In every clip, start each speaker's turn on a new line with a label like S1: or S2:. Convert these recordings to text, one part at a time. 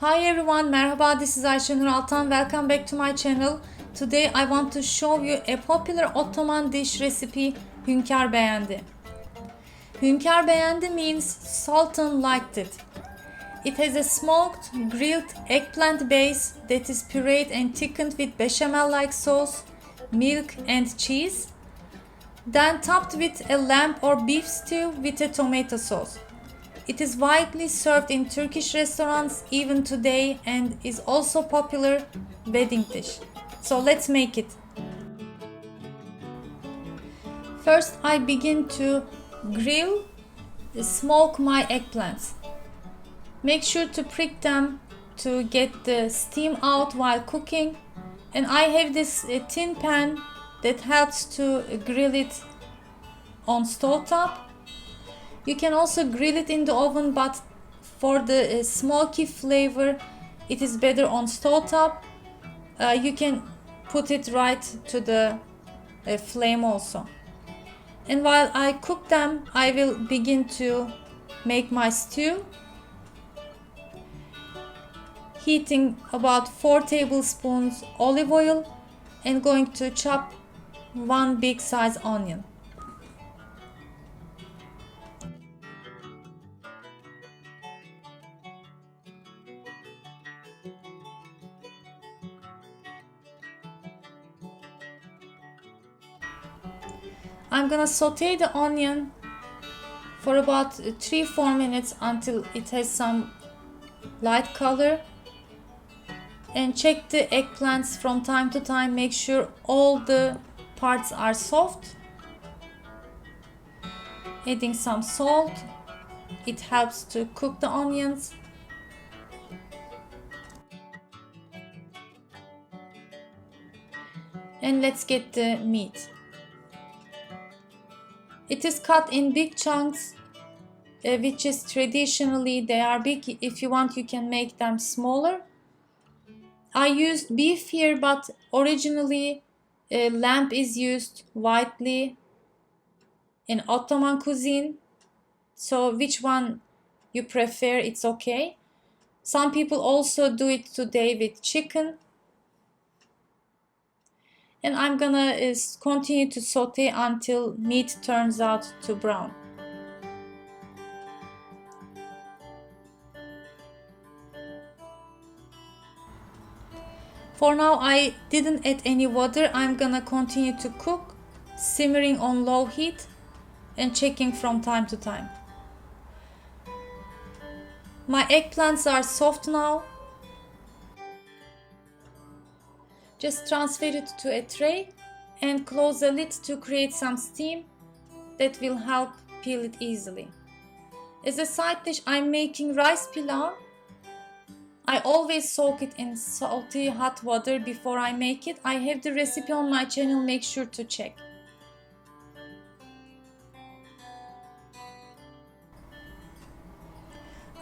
S1: Hi everyone, merhaba, this is Ayşenur Altan. Welcome back to my channel. Today I want to show you a popular Ottoman dish recipe, Hünkar beğendi. Hünkar beğendi means Sultan liked it. It has a smoked, grilled eggplant base that is pureed and thickened with bechamel-like sauce, milk and cheese, then topped with a lamb or beef stew with a tomato sauce. It is widely served in Turkish restaurants even today and is also popular wedding dish. So let's make it. First I begin to smoke my eggplants. Make sure to prick them to get the steam out while cooking. And I have this tin pan that helps to grill it on stove top. You can also grill it in the oven, but for the smoky flavor, it is better on stove top. You can put it right to the flame also. And while I cook them, I will begin to make my stew. Heating about 4 tablespoons olive oil and going to chop 1 big size onion. I'm gonna saute the onion for about 3-4 minutes until it has some light color, and check the eggplants from time to time. Make sure all the parts are soft. Adding some salt, it helps to cook the onions. And let's get the meat. It is cut in big chunks, which is traditionally they are big. If you want, you can make them smaller. I used beef here, but originally lamb is used widely in Ottoman cuisine. So which one you prefer, it's okay. Some people also do it today with chicken. And I'm gonna continue to saute until meat turns out to brown. For now I didn't add any water. I'm gonna continue to cook, simmering on low heat and checking from time to time. My eggplants are soft now. Just transfer it to a tray and close the lid to create some steam that will help peel it easily. As a side dish, I'm making rice pilau. I always soak it in salty hot water before I make it. I have the recipe on my channel, make sure to check.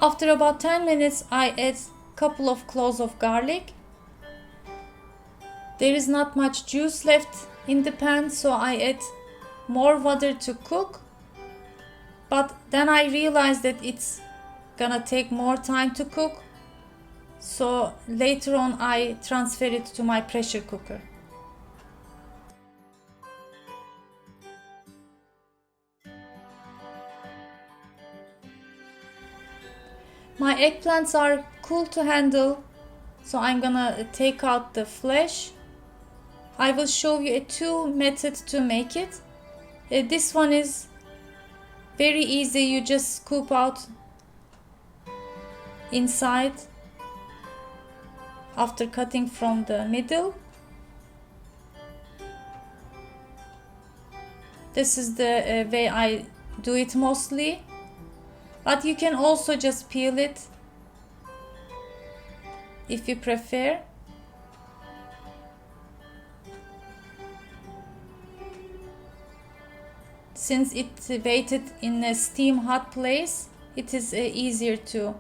S1: After about 10 minutes, I add a couple of cloves of garlic. There is not much juice left in the pan, so I add more water to cook. But then I realized that it's gonna take more time to cook. So later on I transfer it to my pressure cooker. My eggplants are cool to handle, so I'm gonna take out the flesh. I will show you 2 methods to make it. This one is very easy. You just scoop out inside after cutting from the middle. This is the way I do it mostly, but you can also just peel it if you prefer. Since it's waited in a steam hot place, it is easier to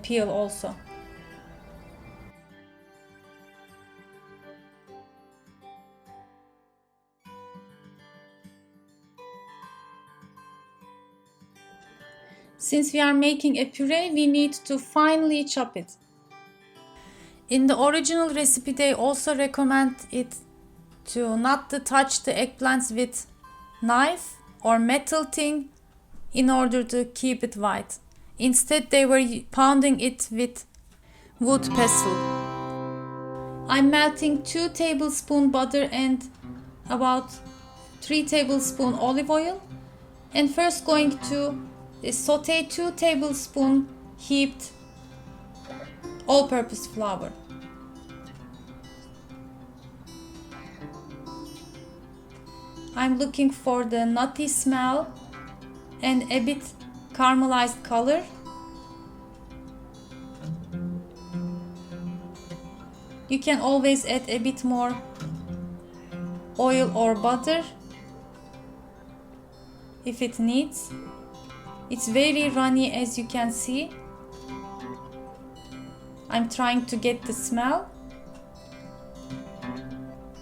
S1: peel also. Since we are making a puree, we need to finely chop it. In the original recipe, they also recommend it to not to touch the eggplants with knife or metal thing in order to keep it white. Instead, they were pounding it with wood pestle. I'm melting 2 tablespoons butter and about 3 tablespoons olive oil, and first going to saute 2 tablespoons heaped all-purpose flour. I'm looking for the nutty smell and a bit caramelized color. You can always add a bit more oil or butter if it needs. It's very runny, as you can see. I'm trying to get the smell.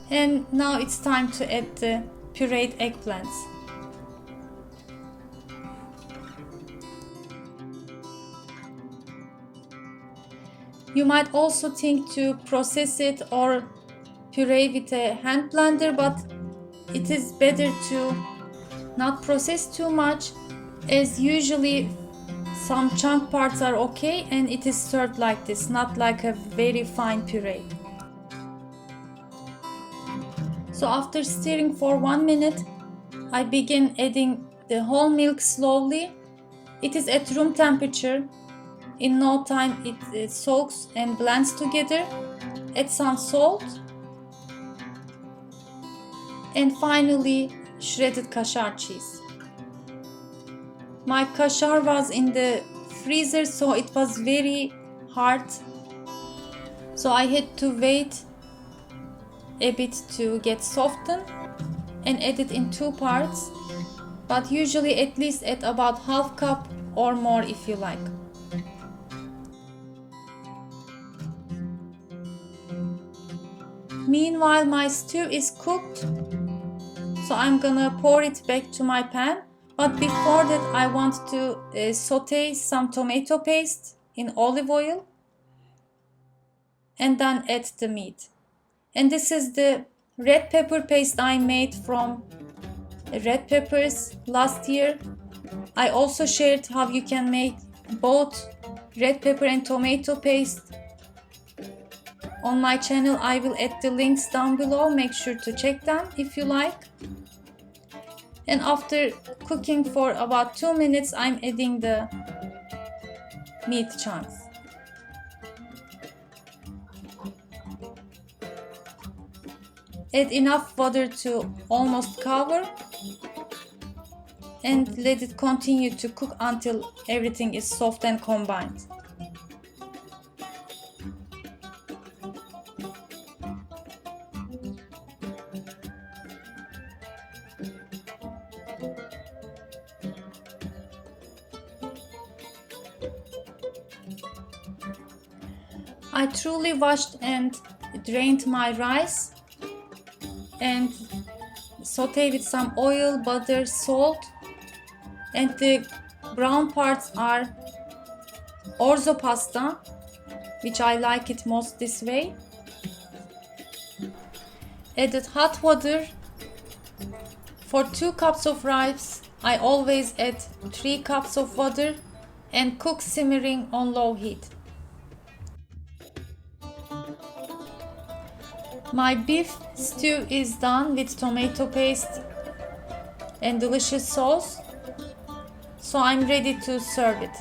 S1: And now it's time to add the pureed eggplants. You might also think to process it or puree with a hand blender, but it is better to not process too much, as usually some chunk parts are okay and it is served like this, not like a very fine puree. So after stirring for 1 minute, I begin adding the whole milk slowly. It is at room temperature. In no time it soaks and blends together. Add some salt. And finally, shredded kashar cheese. My kashar was in the freezer, so it was very hard. So I had to wait a bit to get softened and add it in 2 parts. But usually at least at about half cup or more if you like. Meanwhile, my stew is cooked, so I'm gonna pour it back to my pan. But before that, I want to saute some tomato paste in olive oil and then add the meat. And this is the red pepper paste I made from red peppers last year. I also shared how you can make both red pepper and tomato paste on my channel. I will add the links down below. Make sure to check them if you like. And after cooking for about 2 minutes, I'm adding the meat chunks. Add enough water to almost cover and let it continue to cook until everything is soft and combined. I truly washed and drained my rice and sauteed with some oil, butter, salt, and the brown parts are orzo pasta, which I like it most this way. Added hot water. For 2 cups of rice, I always add 3 cups of water and cook simmering on low heat. My beef stew is done with tomato paste and delicious sauce, so I'm ready to serve it.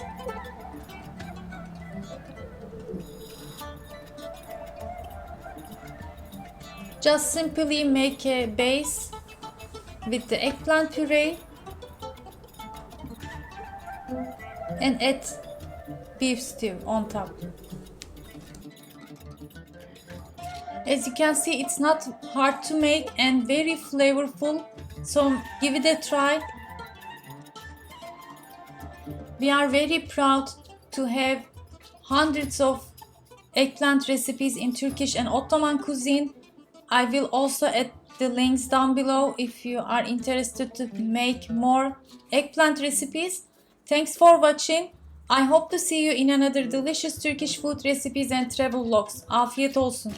S1: Just simply make a base with the eggplant puree and add beef stew on top. As you can see, it's not hard to make and very flavorful, so give it a try. We are very proud to have hundreds of eggplant recipes in Turkish and Ottoman cuisine. I will also add the links down below if you are interested to make more eggplant recipes. Thanks for watching. I hope to see you in another delicious Turkish food recipes and travel vlogs. Afiyet olsun.